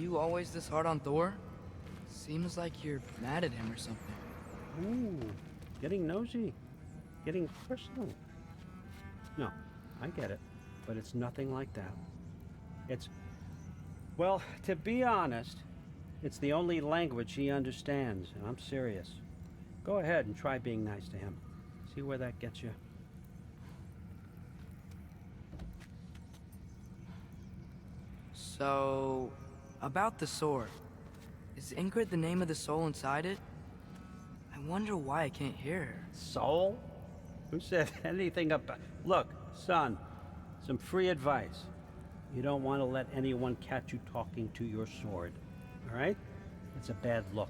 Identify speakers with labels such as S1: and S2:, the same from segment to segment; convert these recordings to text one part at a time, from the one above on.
S1: you always this hard on Thor? Seems like you're mad at him or something.
S2: Ooh, getting nosy. Getting personal. No, I get it. But it's nothing like that. It's... Well, to be honest, it's the only language he understands, and I'm serious. Go ahead and try being nice to him. See where that gets you.
S1: So, about the sword. Is Ingrid the name of the soul inside it? I wonder why I can't hear her.
S2: Soul? Who said anything about... Look, son, some free advice. You don't want to let anyone catch you talking to your sword, all right? It's a bad look.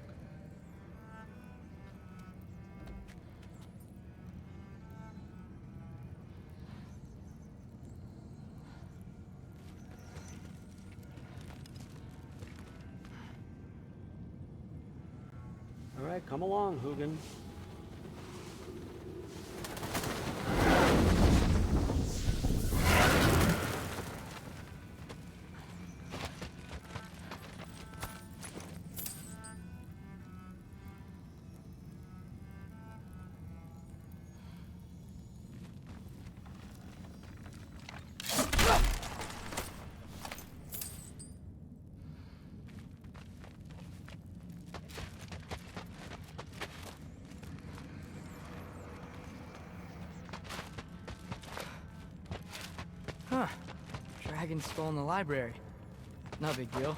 S2: All right, come along, Hugin.
S1: Huh. Dragon skull in the library. No big deal.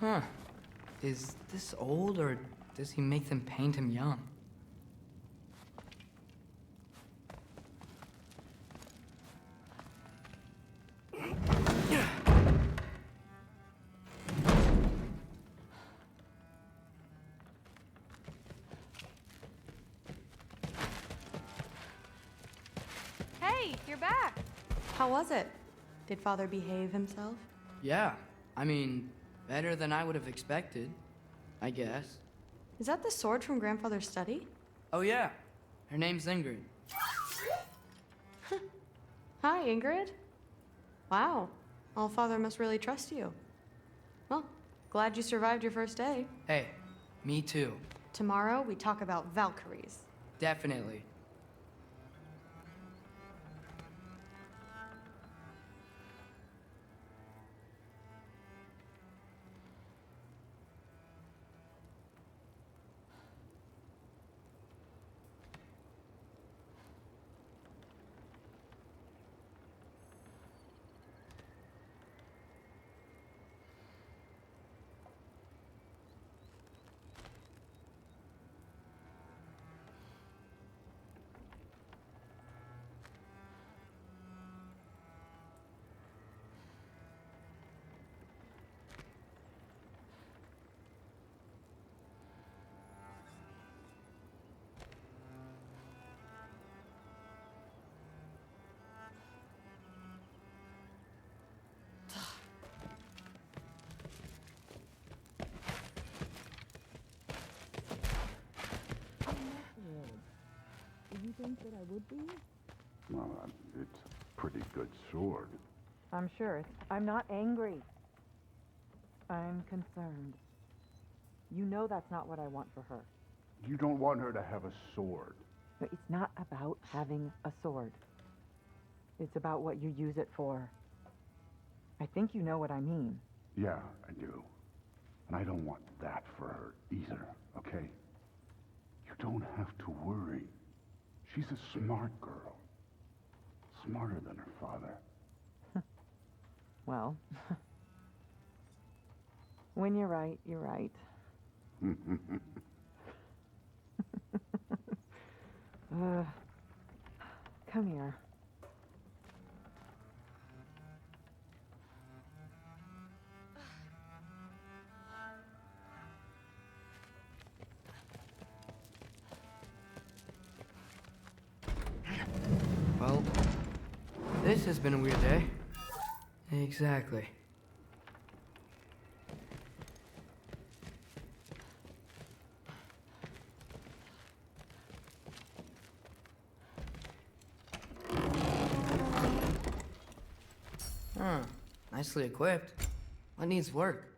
S1: Huh. Is this old, or does he make them paint him young?
S3: Hey, you're back! How was it? Did Father behave himself?
S1: Yeah. I mean, better than I would have expected, I guess.
S3: Is that the sword from Grandfather's study?
S1: Oh yeah. Her name's Ingrid.
S3: Hi, Ingrid. Wow. Allfather must really trust you. Well, glad you survived your first day.
S1: Hey, me too.
S3: Tomorrow, we talk about Valkyries.
S1: Definitely.
S4: Did you think that I would be? Well, it's a pretty good sword.
S5: I'm sure. I'm not angry. I'm concerned. You know that's not what I want for her.
S4: You don't want her to have a sword.
S5: But it's not about having a sword. It's about what you use it for. I think you know what I mean.
S4: Yeah, I do. And I don't want that for her either, okay? You don't have to worry. She's a smart girl. Smarter than her father.
S5: Well, when you're right, you're right. Come here.
S1: Well, this has been a weird day. Exactly. Huh. Nicely equipped. What needs work?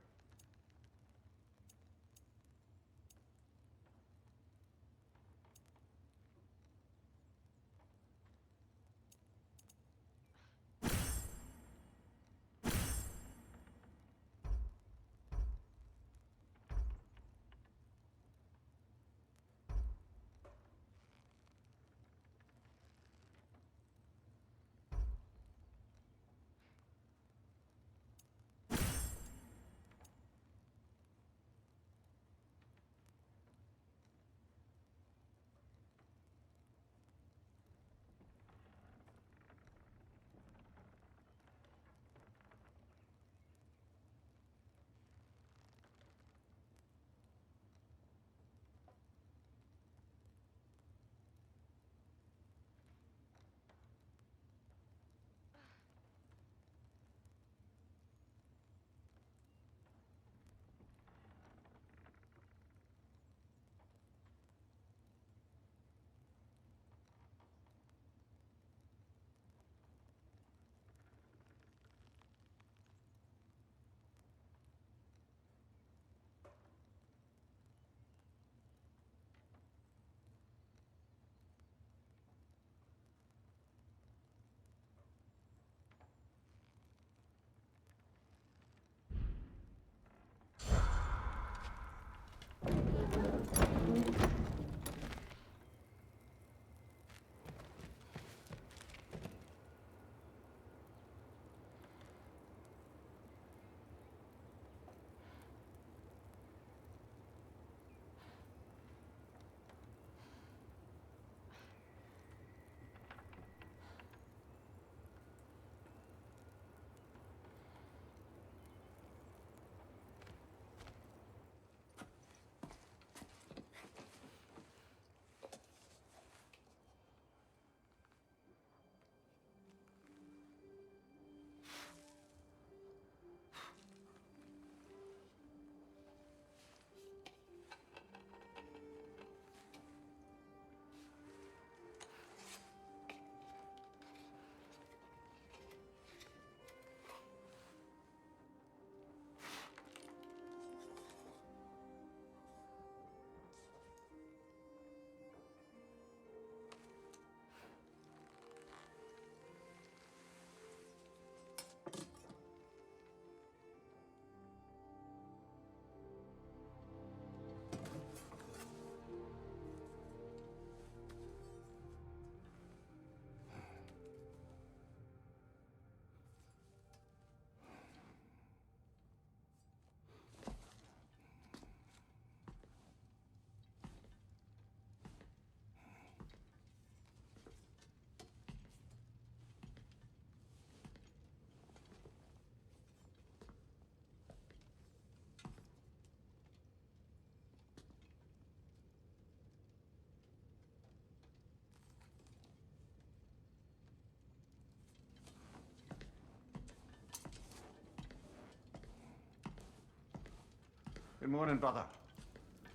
S6: Good morning, brother.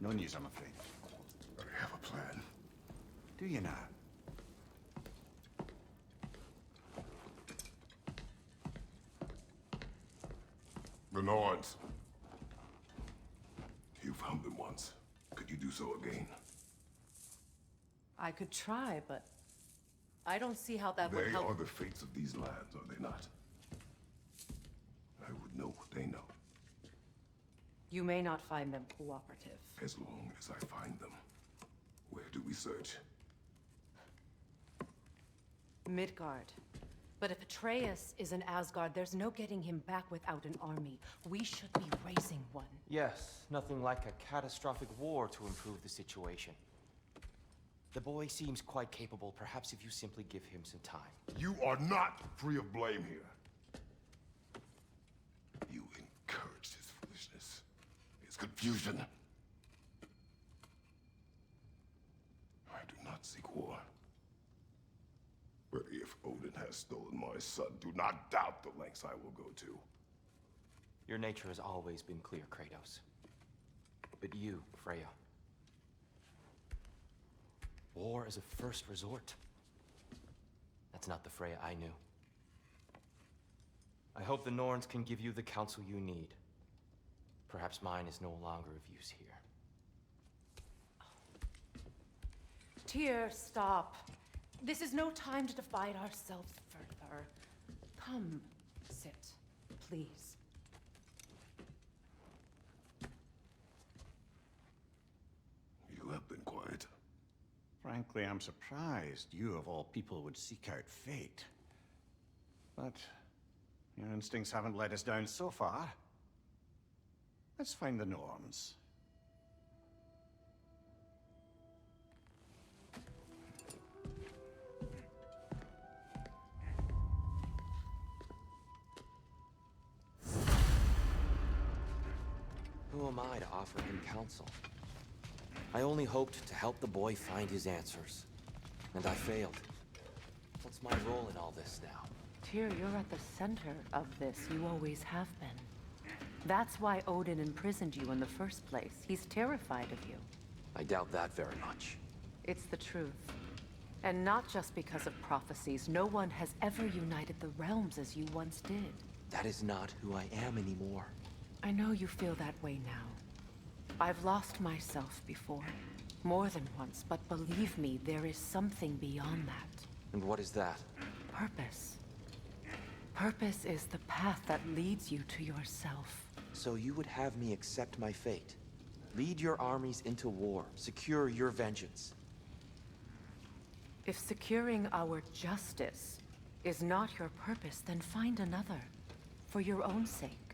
S6: No news, I'm afraid.
S4: I have a plan.
S6: Do you now?
S7: the Norns. You found them once. Could you do so again?
S8: I could try, but I don't see how that would
S7: They
S8: help.
S7: are the fates of these lands, are they not? I would know what they know,
S8: You may not find them cooperative.
S7: as long as I find them. Where do we search?
S8: Midgard. But if Atreus is in Asgard, there's no getting him back without an army. We should be raising one.
S9: Yes, nothing like a catastrophic war to improve the situation. The boy seems quite capable. Perhaps if you simply give him some time.
S7: You are not free of blame here. You encouraged his foolishness, his confusion. I do not seek war. But if Odin has stolen my son, do not doubt the lengths I will go to.
S9: Your nature has always been clear, Kratos. But you, Freya. War is a first resort. That's not the Freya I knew. I hope the Norns can give you the counsel you need. Perhaps mine is no longer of use here.
S8: Tyr, stop. This is no time to divide ourselves further. Come, sit, please.
S7: You have been quiet.
S6: Frankly, I'm surprised you, of all people, would seek out fate. But your instincts haven't let us down so far. Let's find the Norns.
S9: Who am I to offer him counsel? I only hoped to help the boy find his answers. And I failed. What's my role in all this now?
S8: Tyr, you're at the center of this. You always have been. That's why Odin imprisoned you in the first place. He's terrified of you.
S9: I doubt that very much.
S8: It's the truth. And not just because of prophecies. No one has ever united the realms as you once did.
S9: That is not who I am anymore.
S8: I know you feel that way now. I've lost myself before. More than once, but believe me, there is something beyond that.
S9: And what is that?
S8: Purpose. Purpose is the path that leads you to yourself.
S9: So you would have me accept my fate? Lead your armies into war, secure your vengeance.
S8: If securing our justice is not your purpose, then find another. For your own sake.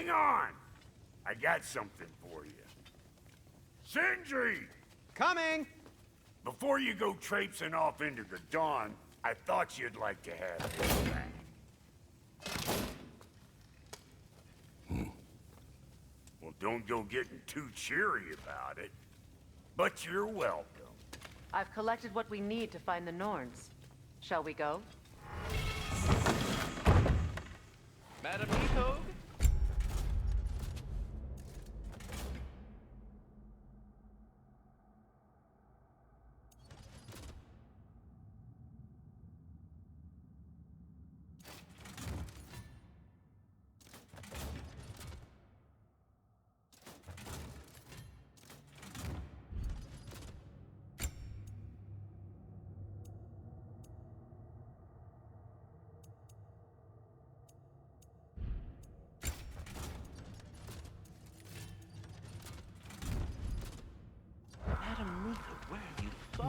S10: Hang on! I got something for you. Sindri!
S6: Coming!
S10: Before you go traipsing off into the dawn, I thought you'd like to have this back. Well, don't go getting too cheery about it. But you're welcome.
S8: I've collected what we need to find the Norns. Shall we go?
S11: Madam Nito?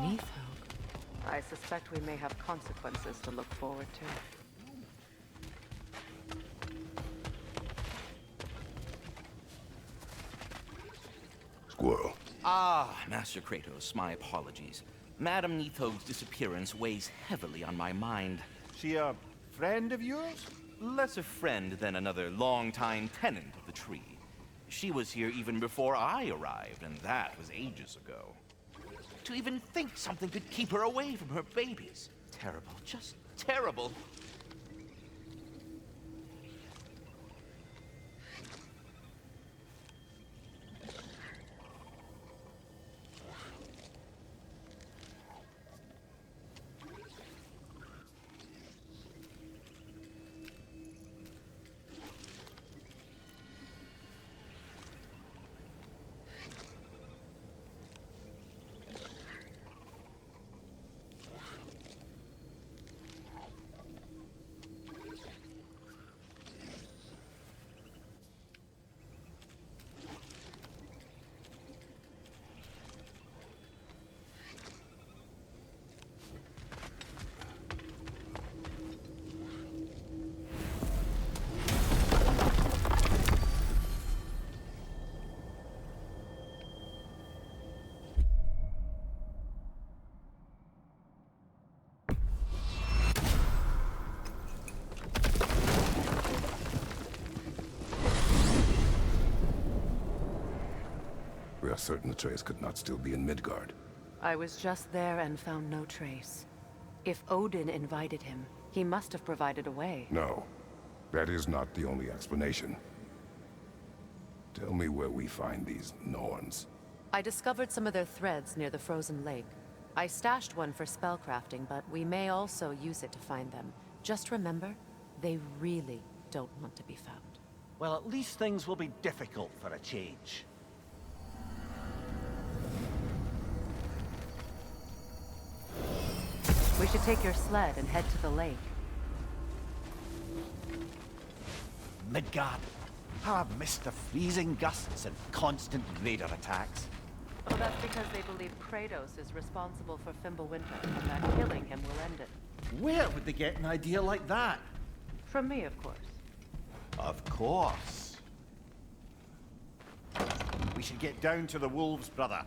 S8: Neath. I suspect we may have consequences to look forward to.
S4: Squirrel.
S11: Ah, Master Kratos, my apologies. Madam Nithog's disappearance weighs heavily on my mind.
S6: She a friend of yours?
S11: Less a friend than another longtime tenant of the tree. She was here even before I arrived, and that was ages ago. To even think something could keep her away from her babies. Terrible, just terrible.
S4: We are certain Atreus could not still be in Midgard.
S8: I was just there and found no trace. If Odin invited him, he must have provided a way.
S4: No, that is not the only explanation. Tell me where we find these Norns.
S8: I discovered some of their threads near the frozen lake. I stashed one for spellcrafting, but we may also use it to find them. Just remember, they really don't want to be found.
S6: Well, at least things will be difficult for a change.
S8: We should take your sled and head to the lake.
S6: Midgard. How I've missed the freezing gusts and constant raider attacks.
S8: Oh, that's because they believe Kratos is responsible for Fimbulwinter, and that killing him will end it.
S6: Where would they get an idea like that?
S8: From me, of course.
S6: Of course. We should get down to the wolves, brother.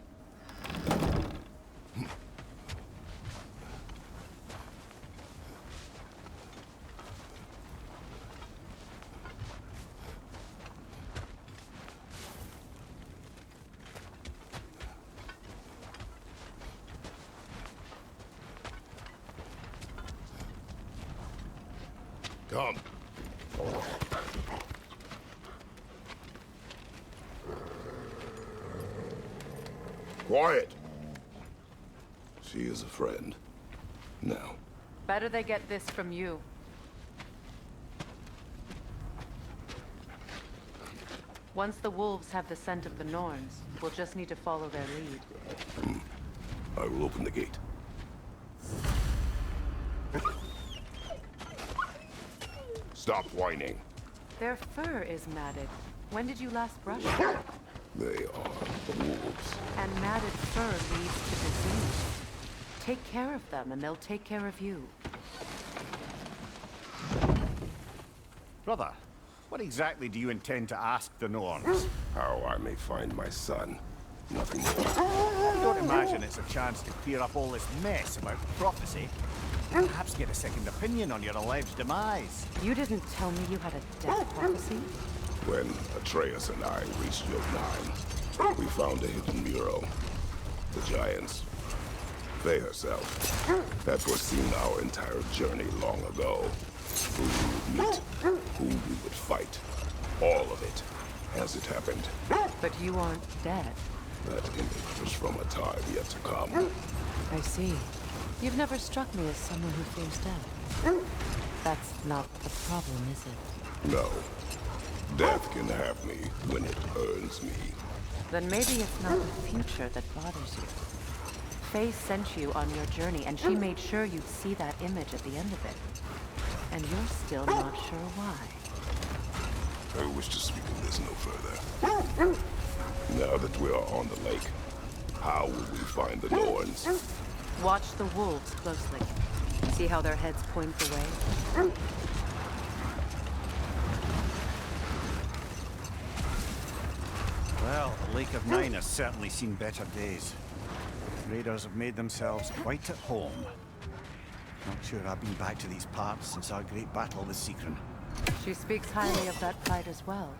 S4: Come. Quiet. She is a friend. Now.
S8: Better they get this from you. Once the wolves have the scent of the Norns, we'll just need to follow their lead.
S4: I will open the gate. Stop whining.
S8: Their fur is matted. When did you last brush it?
S4: They are wolves.
S8: And matted fur leads to disease. Take care of them, and they'll take care of you.
S6: Brother, What exactly do you intend to ask the Norns?
S7: How I may find my son. Nothing more.
S6: I don't imagine it's a chance to clear up all this mess about prophecy. Perhaps get a second opinion on your alleged demise.
S8: You didn't tell me you had a death prophecy?
S7: When Atreus and I reached Jotunheim, we found a hidden mural. The Giants, they herself, had foreseen our entire journey long ago. Who we would meet, who we would fight. All of it, as it happened.
S8: But you aren't dead.
S7: That image was from a time yet to come.
S8: I see. You've never struck me as someone who fears death. That's not the problem, is it?
S7: No. Death can have me when it earns me.
S8: Then maybe it's not the future that bothers you. Faye sent you on your journey, and she made sure you'd see that image at the end of it. And you're still not sure why.
S7: I wish to speak of this no further. Now that we are on the lake, how will we find the Norns?
S8: Watch the wolves closely. See how their heads point the way?
S6: Well, the Lake of Nine has certainly seen better days. Raiders have made themselves quite at home. Not sure I've been back to these parts since our great battle with Secret.
S8: She speaks highly of that fight as well.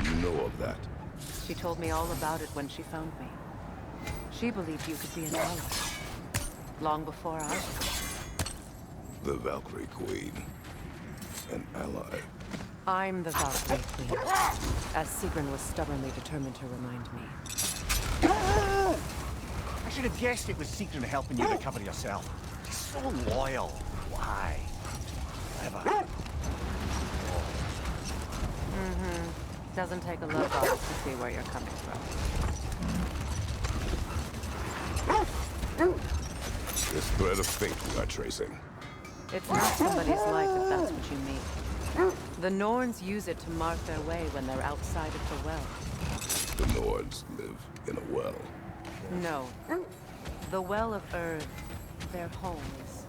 S7: You know of that?
S8: She told me all about it when she found me. She believed you could be an ally. Long before I was.
S7: The Valkyrie Queen. An ally.
S8: I'm the Valkyrie Queen, as Sigrun was stubbornly determined to remind me.
S6: I should have guessed it was Secret helping you recover yourself. She's so loyal. Why? Clever.
S8: Doesn't take a love bottle to see where you're coming from.
S7: This thread of fate we are tracing.
S8: It's not somebody's life if that's what you mean. The Norns use it to mark their way when they're outside of the well.
S7: The Nords live in a well.
S8: No. The Well of Earth, their home is.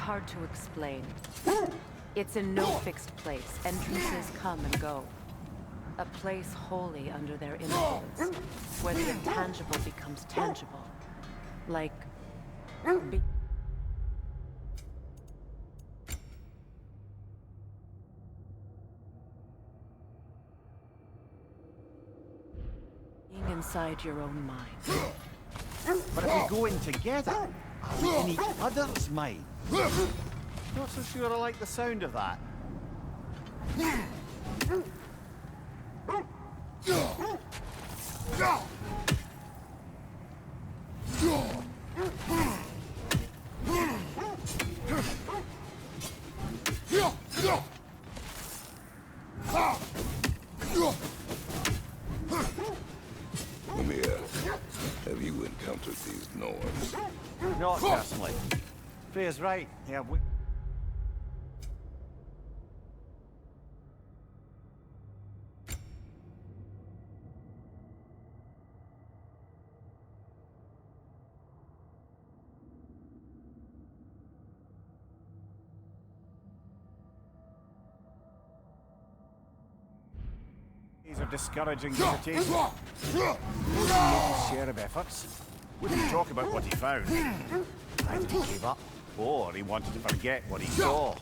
S8: hard to explain. It's in no fixed place. Entrances come and go. A place wholly under their influence, where the intangible becomes tangible. Like... being inside your own mind.
S6: But if we go in together, are we in each other's mind? Not so sure I like the sound of that.
S7: Mia, have you encountered these norms?
S6: Not personally. Freya's right. Yeah, we... These are discouraging visitation. Share of efforts. Wouldn't talk about what he found. Either he gave up, or he wanted to forget what he saw.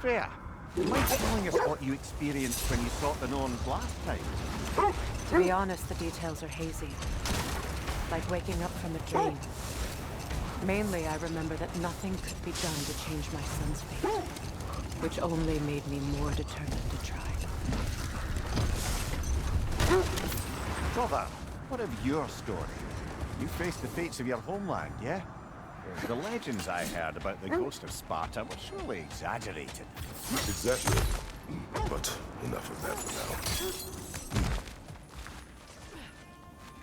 S6: Freya, do you mind telling us what you experienced when you sought the norms last time?
S8: To be honest, the details are hazy. Like waking up from a dream. Mainly, I remember that nothing could be done to change my son's fate, which only made me more determined to try.
S6: Brother, what of your story? You faced the fates of your homeland, yeah? The legends I heard about the ghost of Sparta were surely exaggerated.
S7: Exaggerated. But enough of that for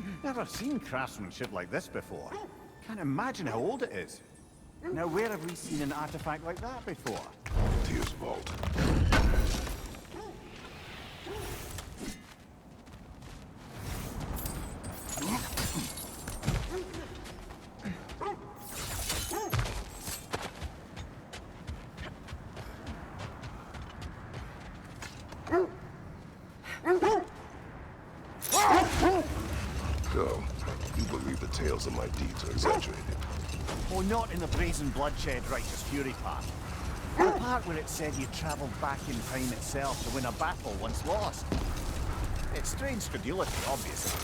S7: now.
S6: Never seen craftsmanship like this before. Can't imagine how old it is. Now, where have we seen an artifact like that before?
S7: Tyr's vault. So, you believe the tales of my deeds are exaggerated?
S6: Oh, not in the brazen bloodshed righteous fury part. The part where it said you travelled back in time itself to win a battle once lost. It's strange credulity, obviously.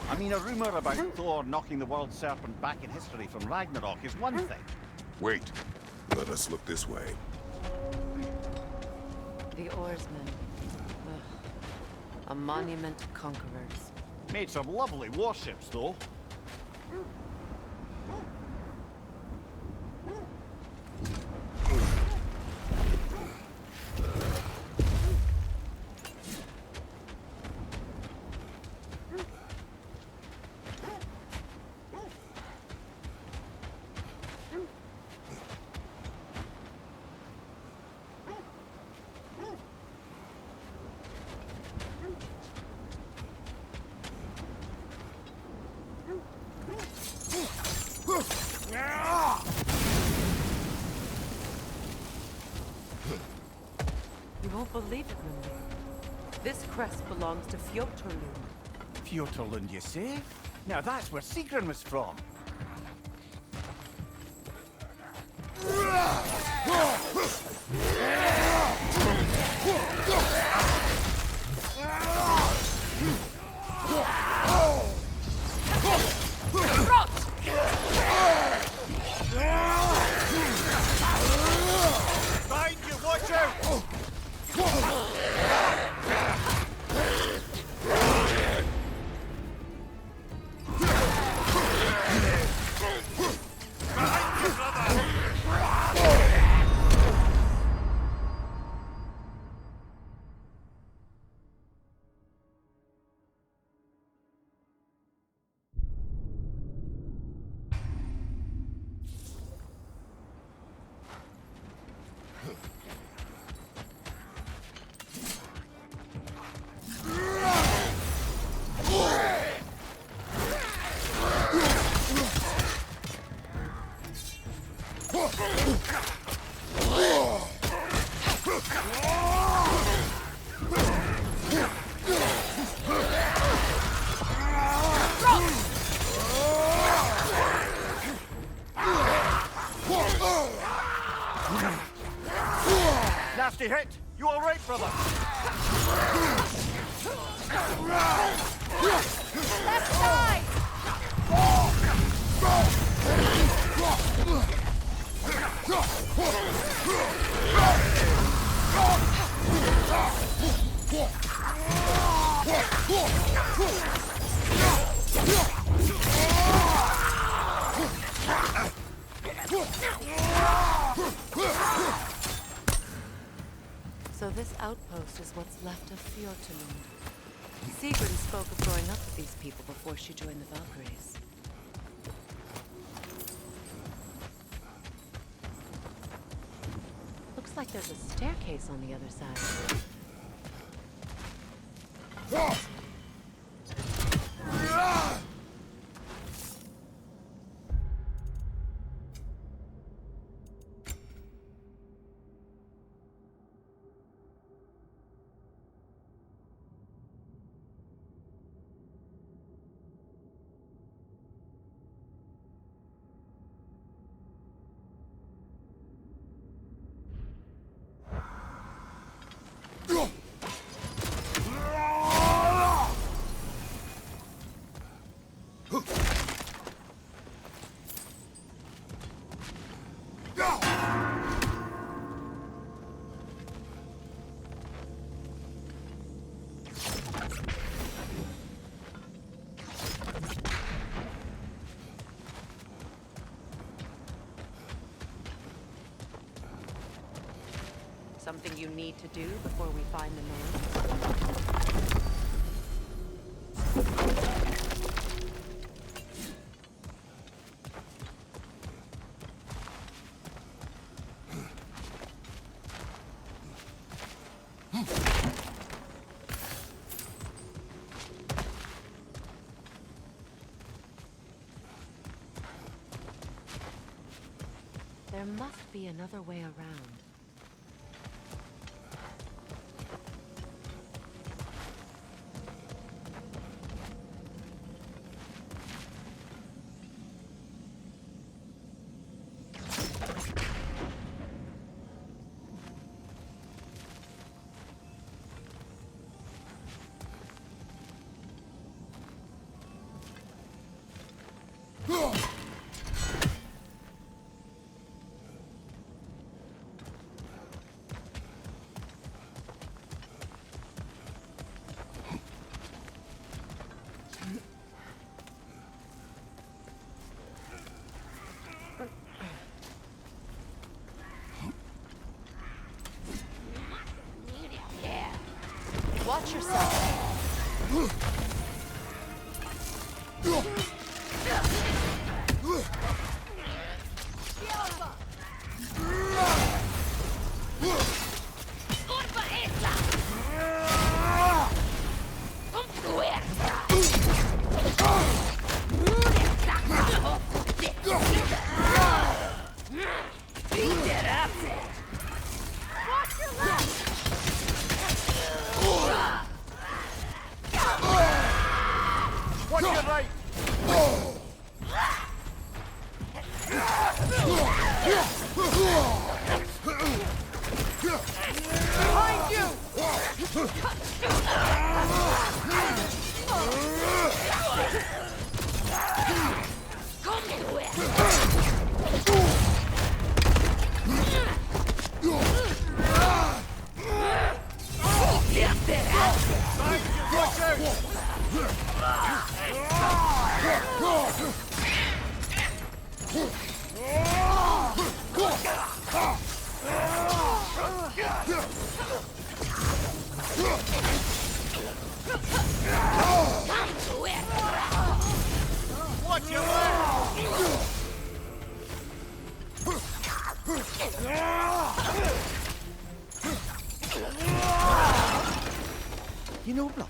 S6: I mean, a rumour about Thor knocking the world serpent back in history from Ragnarok is one thing.
S7: Wait. Let us look this way.
S8: The oarsmen. Ugh. A monument to conquerors.
S6: Made some lovely warships, though.
S8: You won't believe it, Mimir. This crest belongs to Fjotorlund.
S6: Fjotorlund, you say? Now that's where Sigrun was from. Behind you, watch out! Behind you, brother! nasty hit. You all right, brother?
S8: Left side! So this outpost is what's left of Fjortund. Sigrun spoke of growing up with these people before she joined the Valkyries. Looks like there's a staircase on the other side. Something you need to do before we find the man? There must be another way around. Watch yourself.
S6: You know, brother,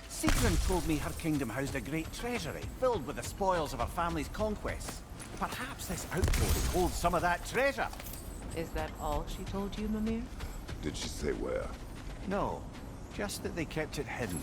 S6: Sigrun told me her kingdom housed a great treasury filled with the spoils of her family's conquests. Perhaps this outpost holds some of that treasure.
S8: Is that all she told you, Mimir?
S7: Did she say where?
S6: No, just that they kept it hidden.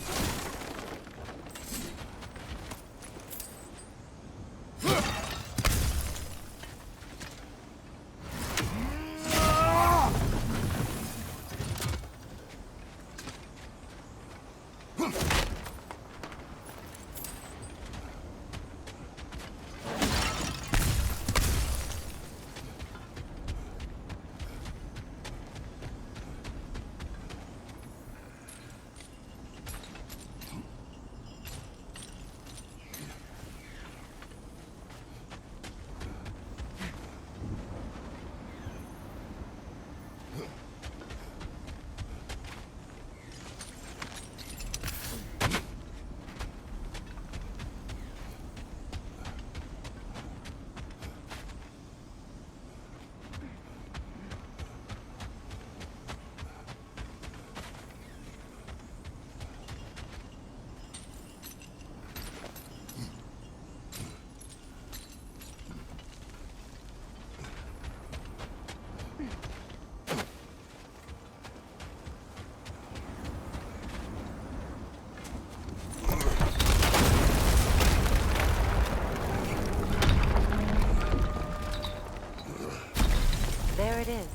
S8: is.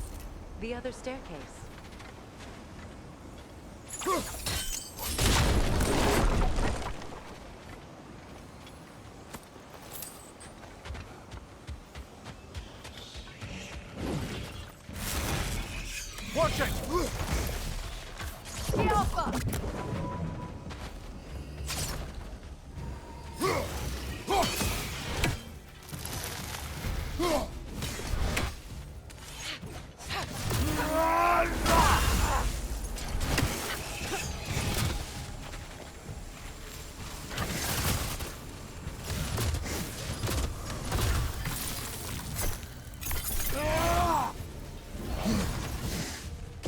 S8: The other staircase.
S6: Watch it!
S8: The Alpha!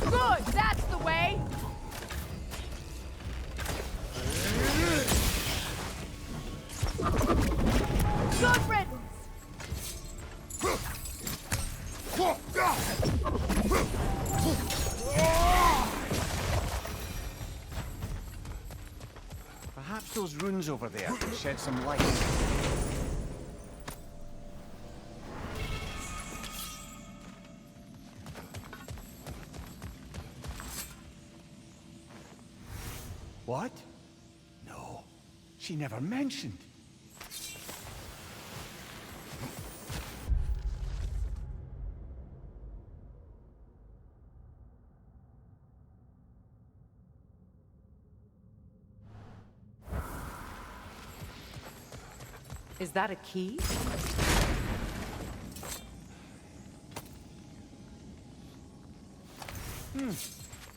S12: Good, that's the way! Good riddance!
S6: Perhaps those runes over there can shed some light. What? No, she never mentioned.
S8: Is that a key?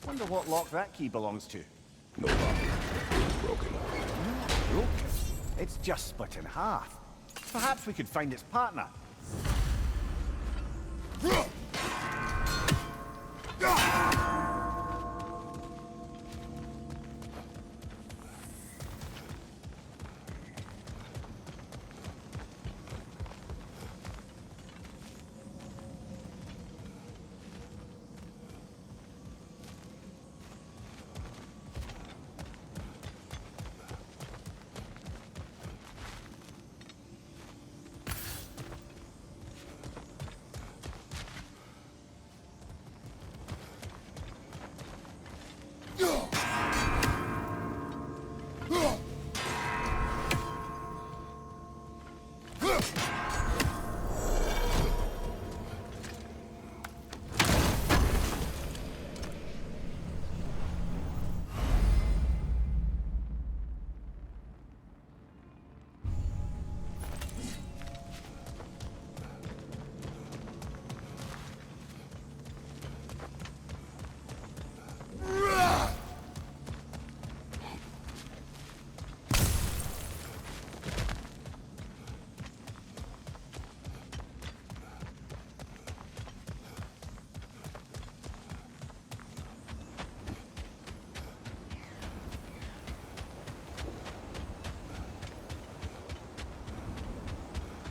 S6: Wonder what lock that key belongs to.
S7: No lock. It's broken.
S6: Broken? It's just split in half. Perhaps we could find its partner.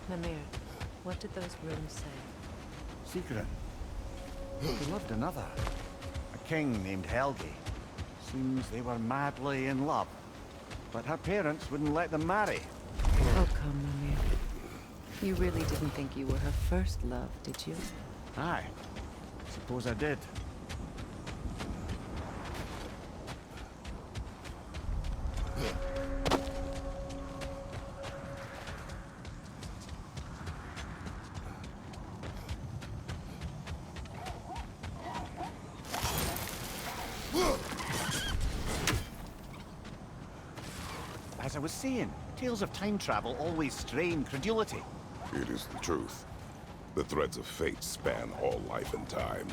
S8: Mimir, what did those runes say?
S6: Secret. He loved another. A king named Helgi. Seems they were madly in love. But her parents wouldn't let them marry.
S8: Oh, come, Mimir. You really didn't think you were her first love, did you?
S6: Aye. Suppose I did. As I was saying, tales of time travel always strain credulity.
S7: It is the truth. The threads of fate span all life and time.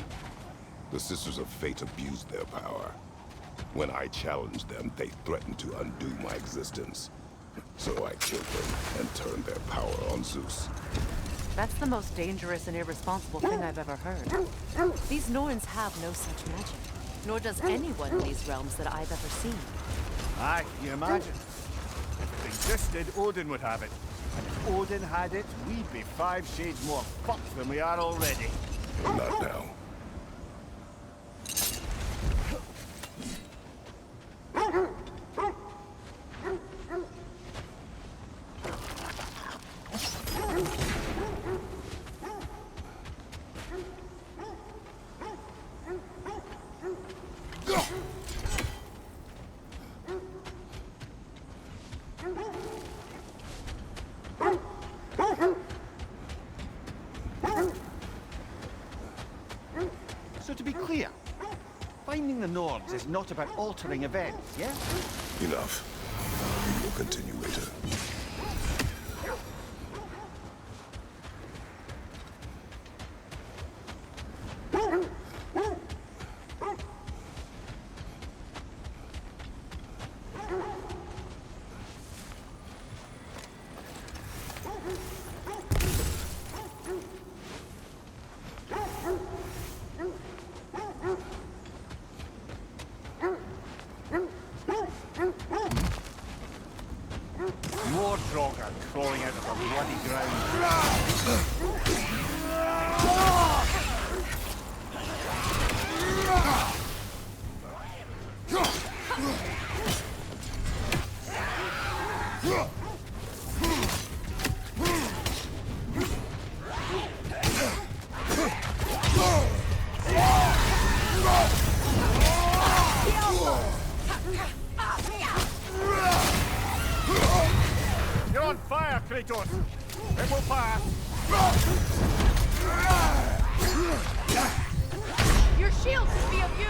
S7: The Sisters of Fate abused their power. When I challenged them, they threatened to undo my existence. So I killed them and turned their power on Zeus.
S8: That's the most dangerous and irresponsible thing I've ever heard. These Norns have no such magic, nor does anyone in these realms that I've ever seen.
S6: Aye, you imagine. If it existed, Odin would have it. And if Odin had it, we'd be 5 shades more fucked than we are already.
S7: Not now.
S6: Nords is not about altering events, yeah?
S7: Enough. We will continue later.
S6: More Draugr crawling out of the bloody ground. You're on fire, Kratos! It will pass!
S12: Your shield could be of use!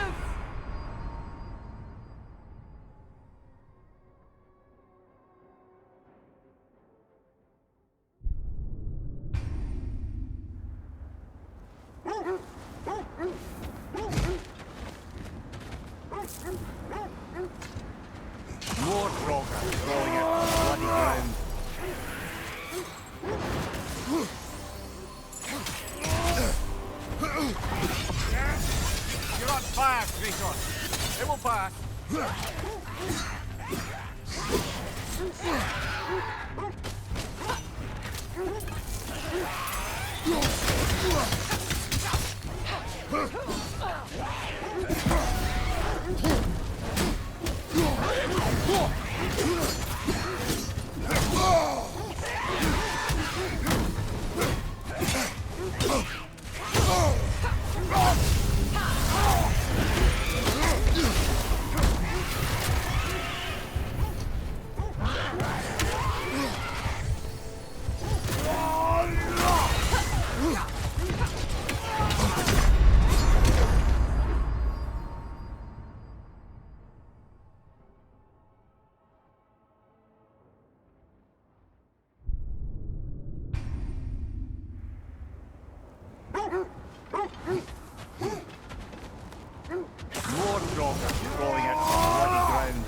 S6: More Draugr crawling out of the bloody ground. You're on fire, Kratos! It will pass! More Draugr crawling out of the bloody ground.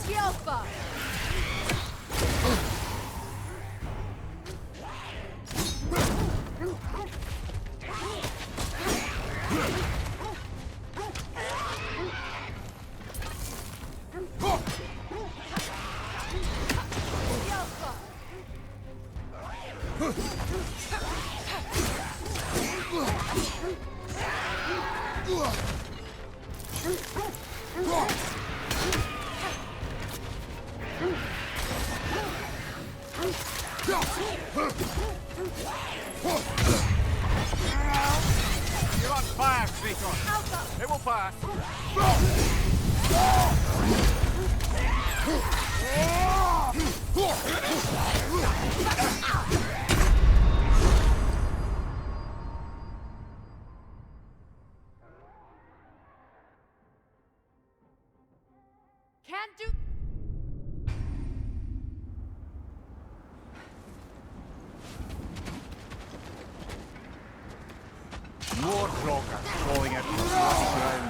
S12: Yelpa!
S6: You're on fire, Kratos! It will pass!
S12: Can't do...
S6: More Draugr crawling out of the bloody ground.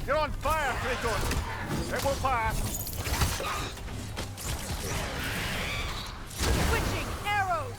S6: You're on fire, Kratos! It will pass!
S12: Switching arrows!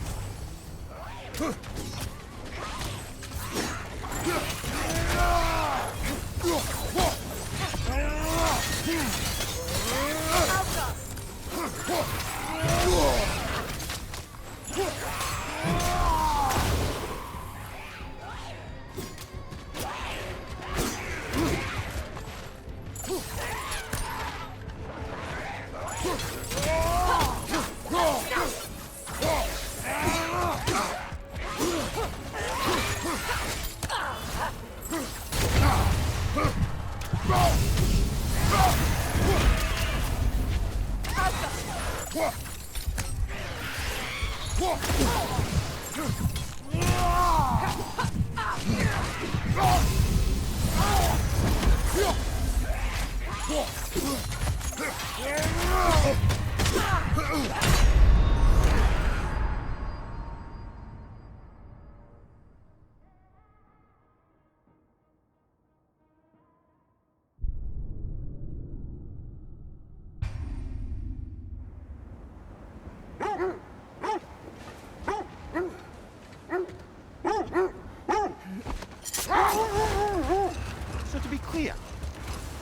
S6: So to be clear,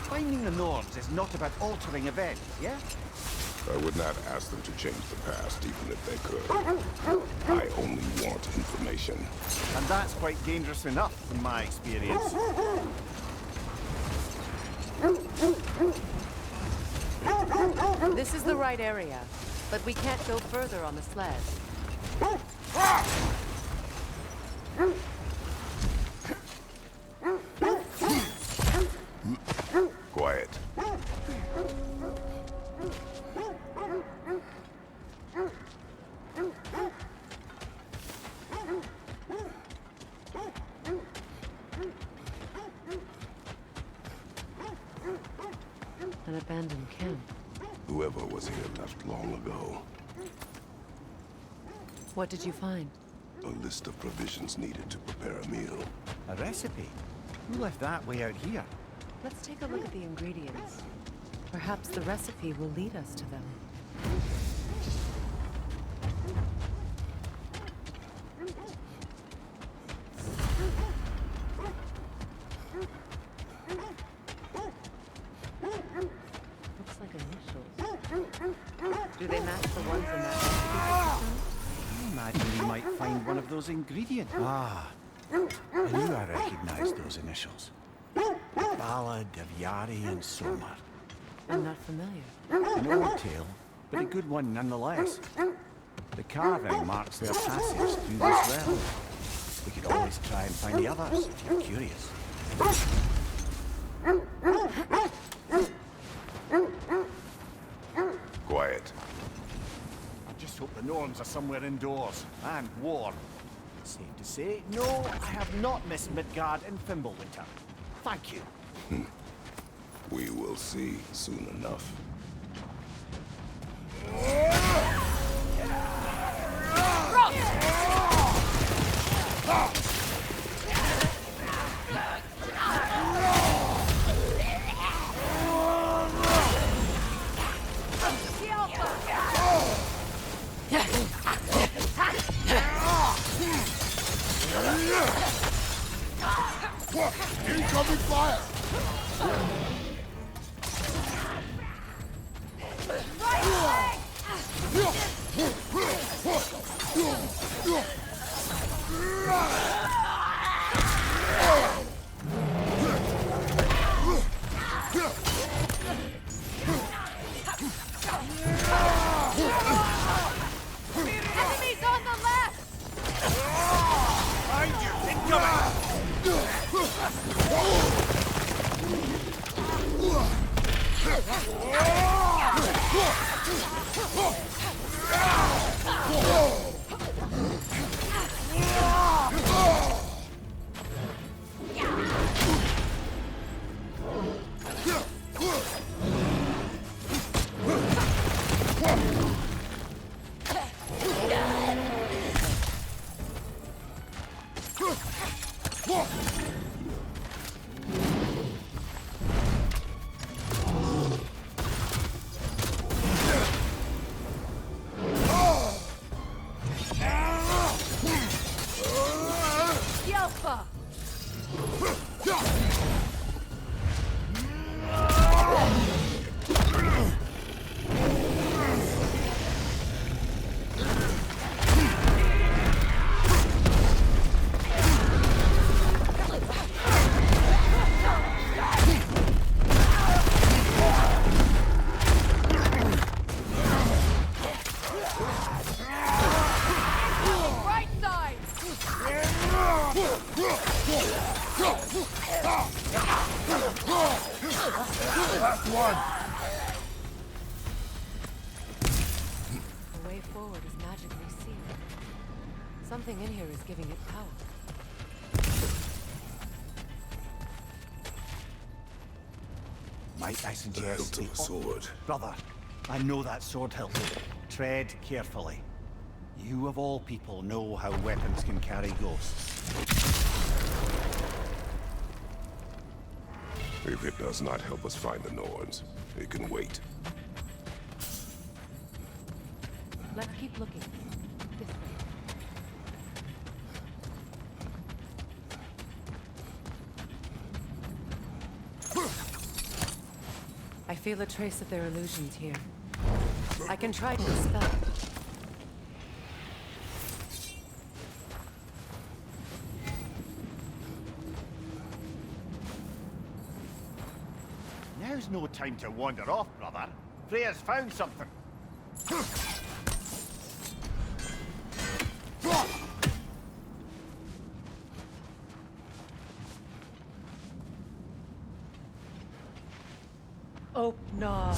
S6: finding the norms is not about altering events, yeah?
S7: I would not ask them to change the past, even if they could. I only want information.
S6: And that's quite dangerous enough, in my experience.
S8: This is the right area, but we can't go further on the sled.
S7: Quiet.
S8: An abandoned camp.
S7: Whoever was here left long ago.
S8: What did you find?
S7: A list of provisions needed to prepare a meal.
S6: A recipe? Who left that way out here?
S8: Let's take a look at the ingredients. Perhaps the recipe will lead us to them. Looks like initials. Do they match the ones in that recipe?
S6: I imagine we might find one of those ingredients. Ah, I knew I recognized those initials. Ballad of Yari and Somar.
S8: I'm not familiar.
S6: An old tale, but a good one nonetheless. The carving marks their passage through this realm. We could always try and find the others, if you're curious.
S7: Quiet.
S6: I just hope the norms are somewhere indoors, and warm. Safe to say, no, I have not missed Midgard and Fimbulwinter. Thank you.
S7: We will see soon enough.
S4: Incoming fire!
S12: Enemies on the left!
S10: Behind you! Incoming!
S12: Yelpa! Right side!
S4: Last one!
S8: The way forward is magically sealed. Something in here is giving it power.
S6: Might I
S7: The
S6: suggest
S7: hilt of a sword.
S6: Brother, I know that sword hilt. Tread carefully. You of all people know how weapons can carry ghosts.
S7: If it does not help us find the Norns, it can wait.
S8: Let's keep looking. This way. I feel a trace of their illusions here. I can try to dispel it.
S6: Now's no time to wander off, brother. Freya's found something.
S8: Oh, no.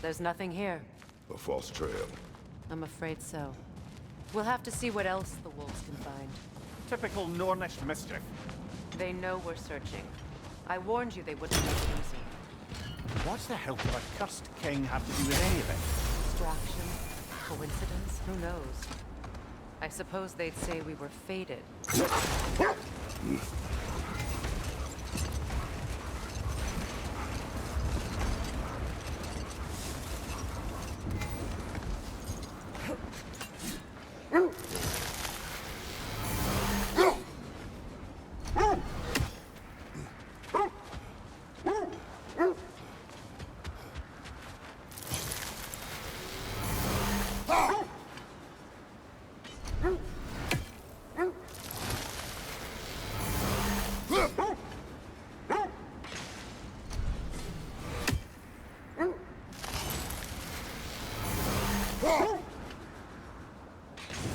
S8: There's nothing here.
S7: A false trail.
S8: I'm afraid so. We'll have to see what else the wolves can find.
S6: Typical Nornish mischief.
S8: They know we're searching. I warned you they wouldn't make it easy.
S6: What's the hilt of a cursed king have to do with any of it?
S8: Distraction? Coincidence? Who knows? I suppose they'd say we were fated.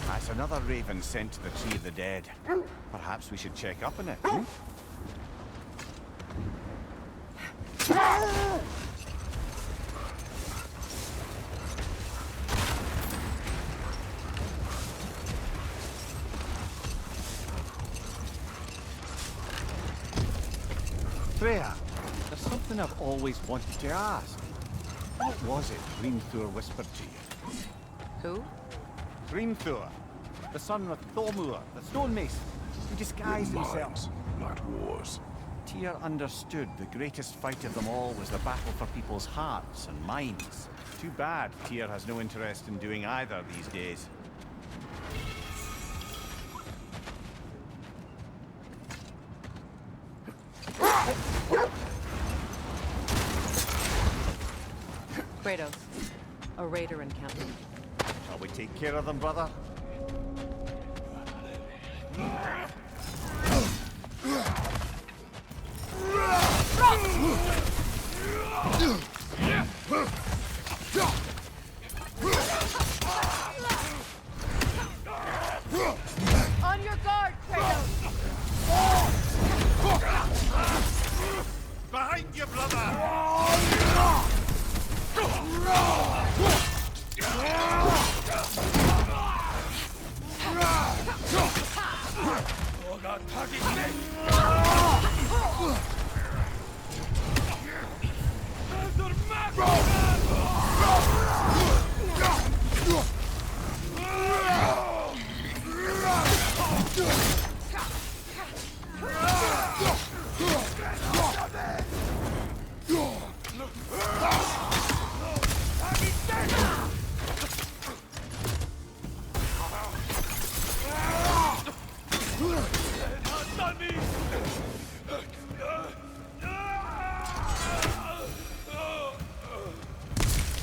S6: That's another raven sent to the Tree of the Dead. Perhaps we should check up on it, hmm? Freya, there's something I've always wanted to ask. What was it Grimthur whispered to you?
S8: Who?
S6: Grimthur, the son of Thormur, the stonemason, who disguised himself.
S7: Not wars.
S6: Tyr understood the greatest fight of them all was the battle for people's hearts and minds. Too bad Tyr has no interest in doing either these days.
S8: Kratos. A raider encampment.
S6: Shall we take care of them, brother?
S12: On your guard, Kratos!
S6: Behind you, brother!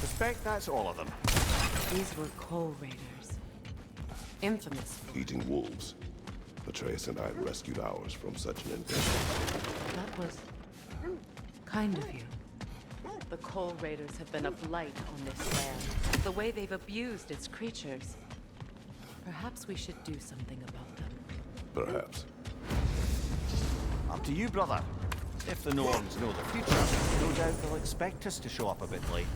S6: Suspect that's all of them.
S8: These were coal raiders. Infamous.
S7: Eating wolves. Atreus and I rescued ours from such an invasion.
S8: That was kind of you. The coal raiders have been a blight on this land. The way they've abused its creatures. Perhaps we should do something about them.
S7: Perhaps.
S6: Up to you, brother. If the Norns know the future, no doubt they'll expect us to show up a bit late.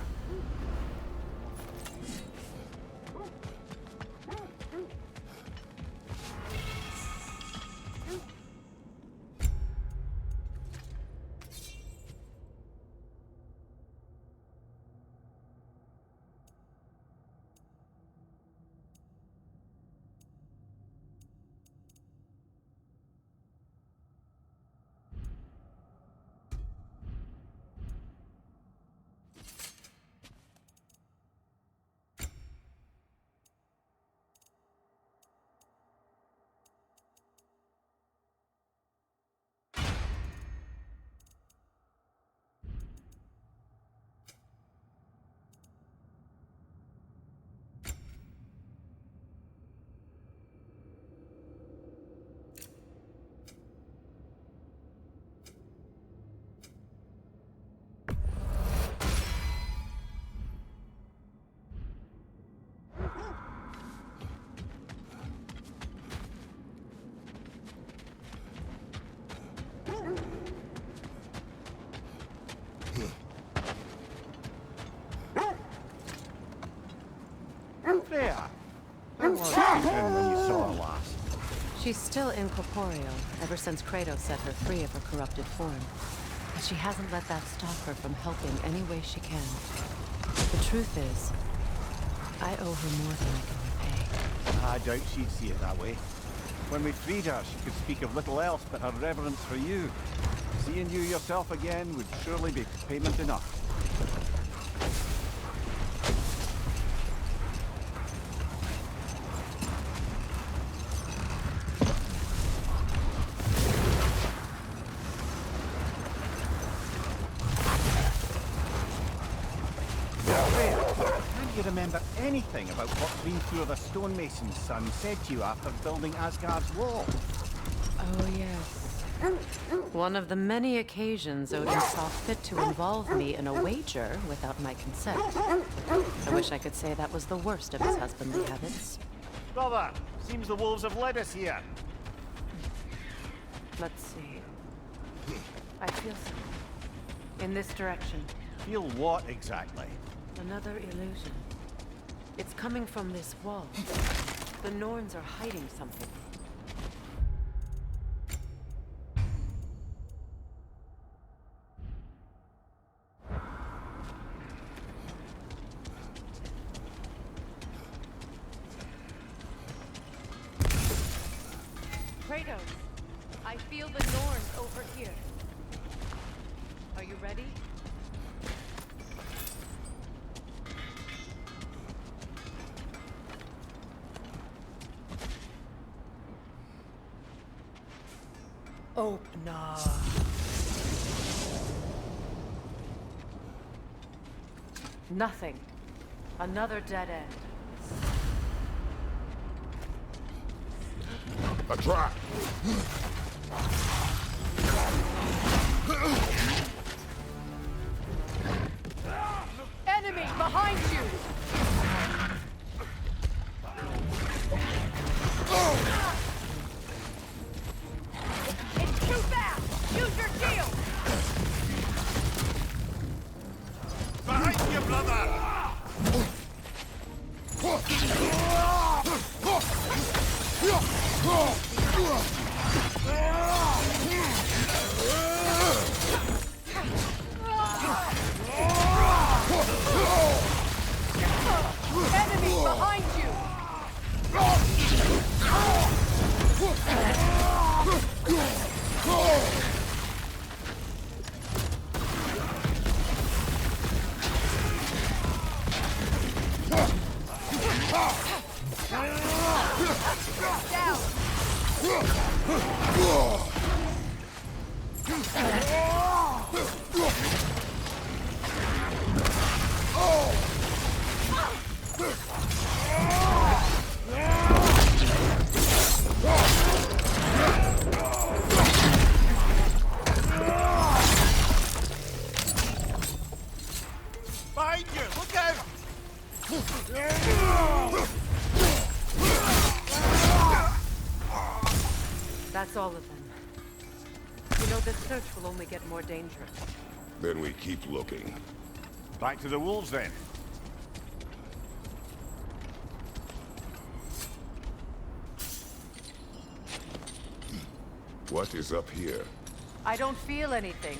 S6: Freya! How was it when you saw her last?
S8: She's still incorporeal, ever since Kratos set her free of her corrupted form. But she hasn't let that stop her from helping any way she can. The truth is, I owe her more than I can repay.
S6: I doubt she'd see it that way. When we freed her, she could speak of little else but her reverence for you. Seeing you yourself again would surely be payment enough. Remember anything about what Greenfur the stonemason's son said to you after building Asgard's wall?
S8: Oh, yes. One of the many occasions Odin saw fit to involve me in a wager without my consent. I wish I could say that was the worst of his husbandly habits.
S6: Brother, seems the wolves have led us here.
S8: Let's see. I feel something. In this direction.
S6: Feel what exactly?
S8: Another illusion. It's coming from this wall. The Norns are hiding something.
S12: Kratos, I feel the Norns over here. Are you ready?
S1: Open up.
S8: Nothing. Another dead end.
S7: A trap!
S12: Enemy behind you! It's too fast! Use your shield!
S10: Behind you, brother!
S12: Enemy behind you!
S10: Behind you! Look out!
S8: That's all of them. know this search will only get more dangerous.
S7: Then we keep looking.
S6: Back to the wolves, then.
S7: What is up here?
S8: I don't feel anything.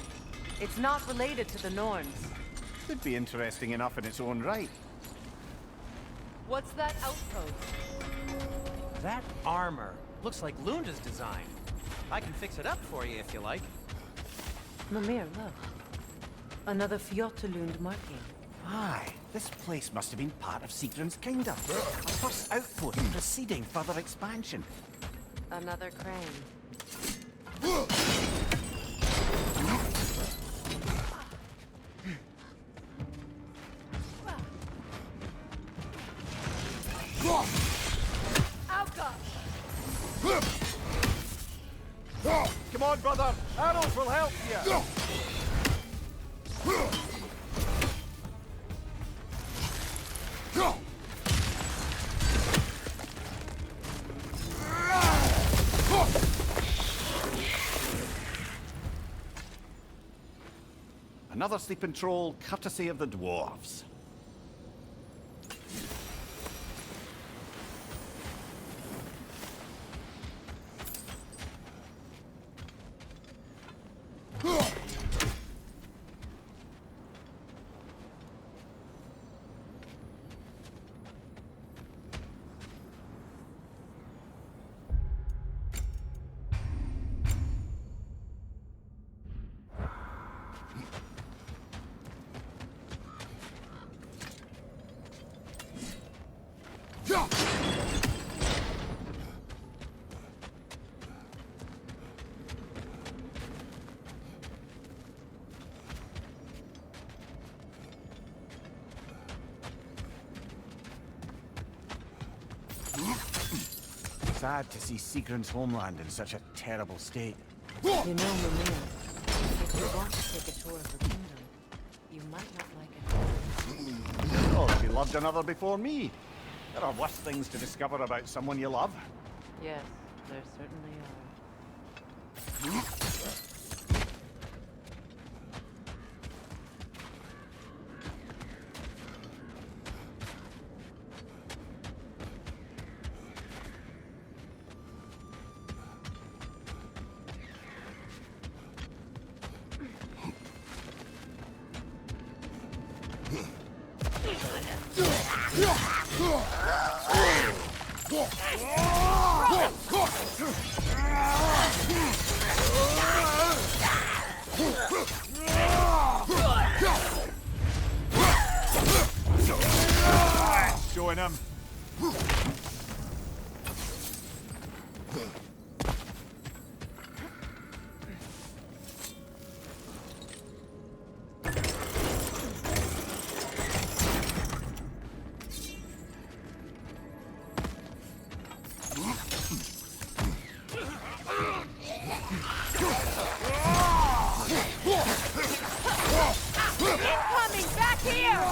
S8: It's not related to the Norns.
S6: Could be interesting enough in its own right.
S12: What's that outpost?
S13: That armor looks like Lunda's design. I can fix it up for you if you like.
S8: Mimir, look. Another Fjotalund marking.
S6: Aye, this place must have been part of Sigrun's kingdom. A first outpost preceding further expansion.
S8: Another crane.
S6: Come on, brother! Arrows will help you! Another sleeping troll, courtesy of the dwarves. Sad to see Sigrun's homeland in such a terrible state.
S8: You know, Mimir, if you want to take a tour of the kingdom, you might not like it.
S6: Oh, she loved another before me. There are worse things to discover about someone you love.
S8: Yes, there certainly are.
S6: Showing him.
S12: Coming back here!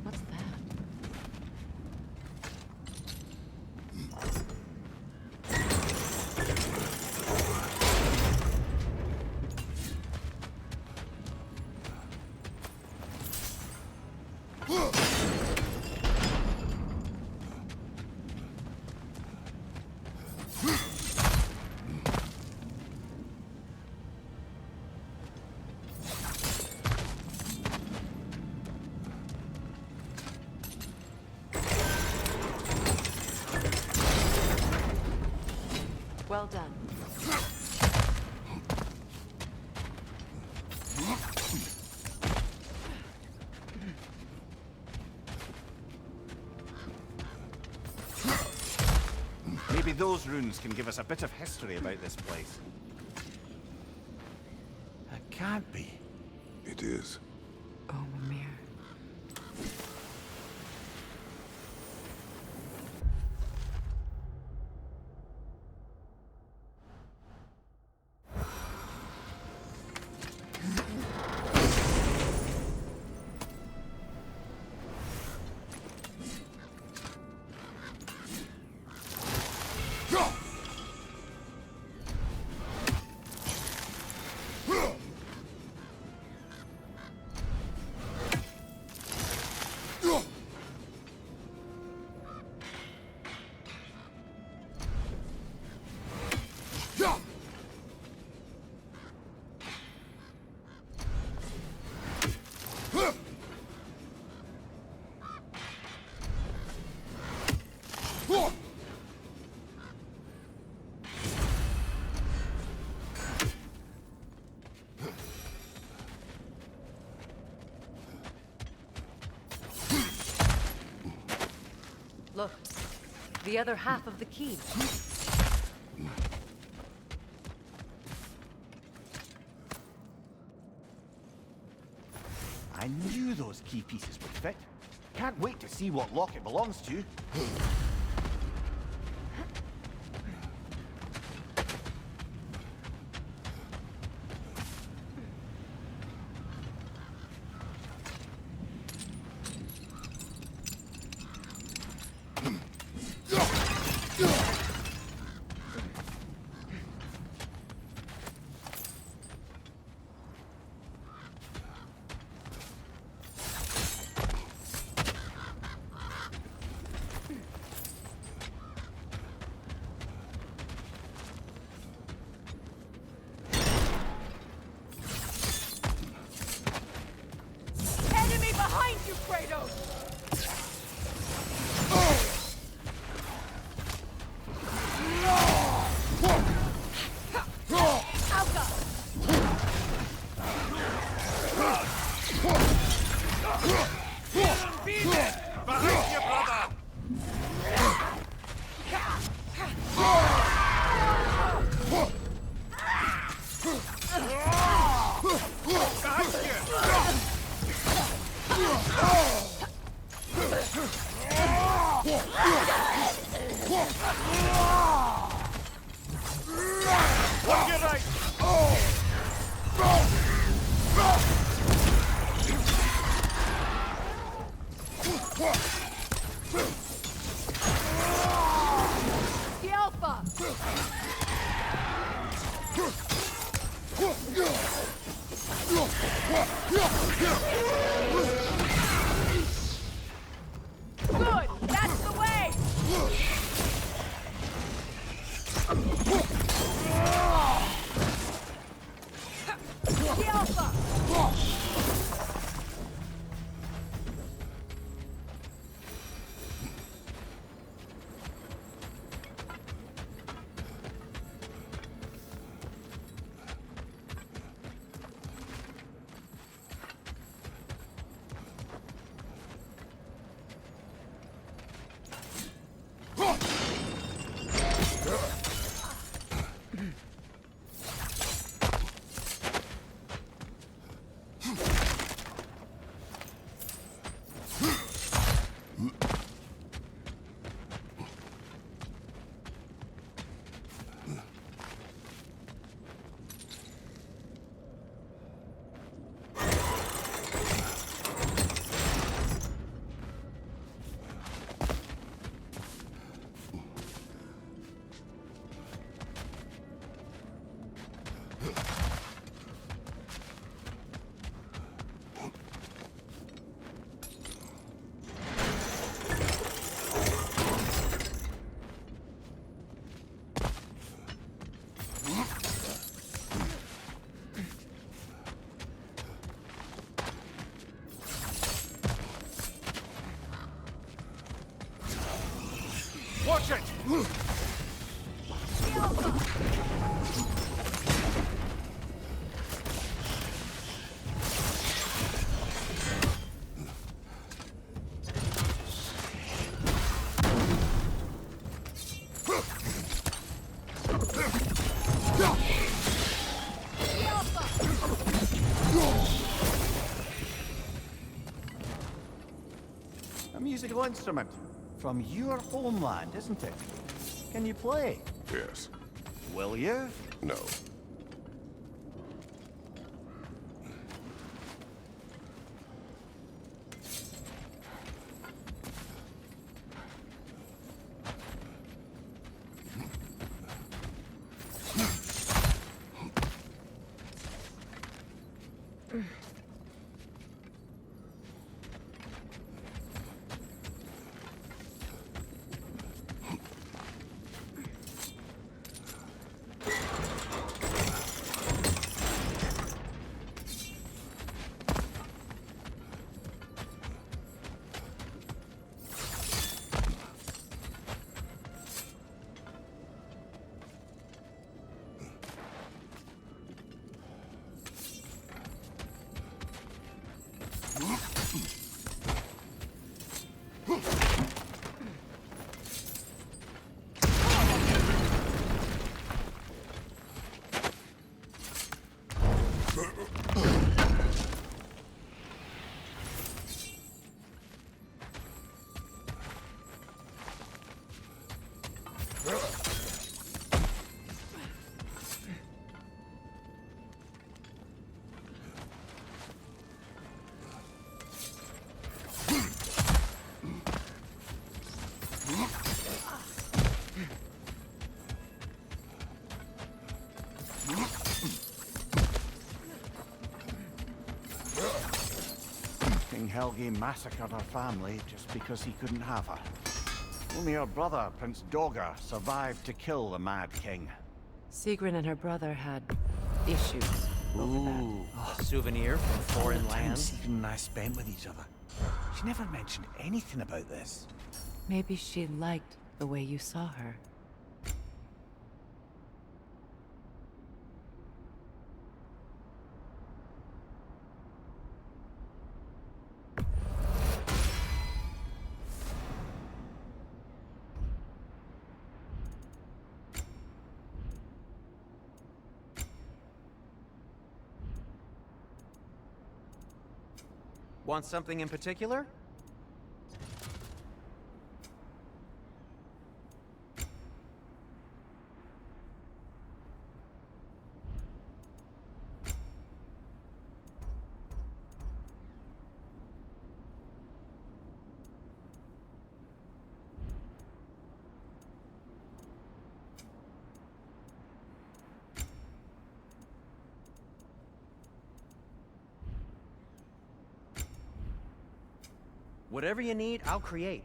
S8: What's that? Well done.
S11: Maybe those runes can give us a bit of history about this place.
S6: It can't be.
S7: It is.
S8: Oh, Mimir.
S12: Look, the other half of the key.
S11: I knew those key pieces would fit. Can't wait to see what lock it belongs to.
S10: Behind you, brother! On your right!
S12: The Alpha! Good! That's the way! The Alpha! Watch it!
S6: A musical instrument from your homeland, isn't it? Can you play?
S7: Yes.
S6: Will you?
S7: No.
S6: King Helgi massacred her family just because he couldn't have her. Only her brother, Prince Dogger, survived to kill the Mad King.
S8: Sigrun and her brother had issues over that.
S13: A souvenir from foreign lands.
S14: Sigrid and I spent with each other. She never mentioned anything about this.
S8: Maybe she liked the way you saw her.
S13: Want something in particular? Whatever you need, I'll create.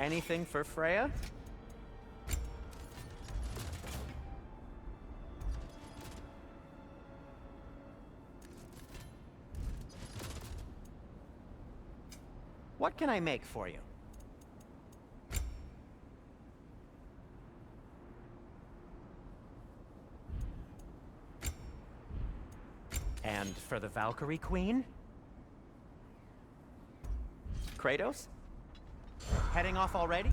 S13: Anything for Freya? What can I make for you? And for the Valkyrie Queen? Kratos? Heading off already?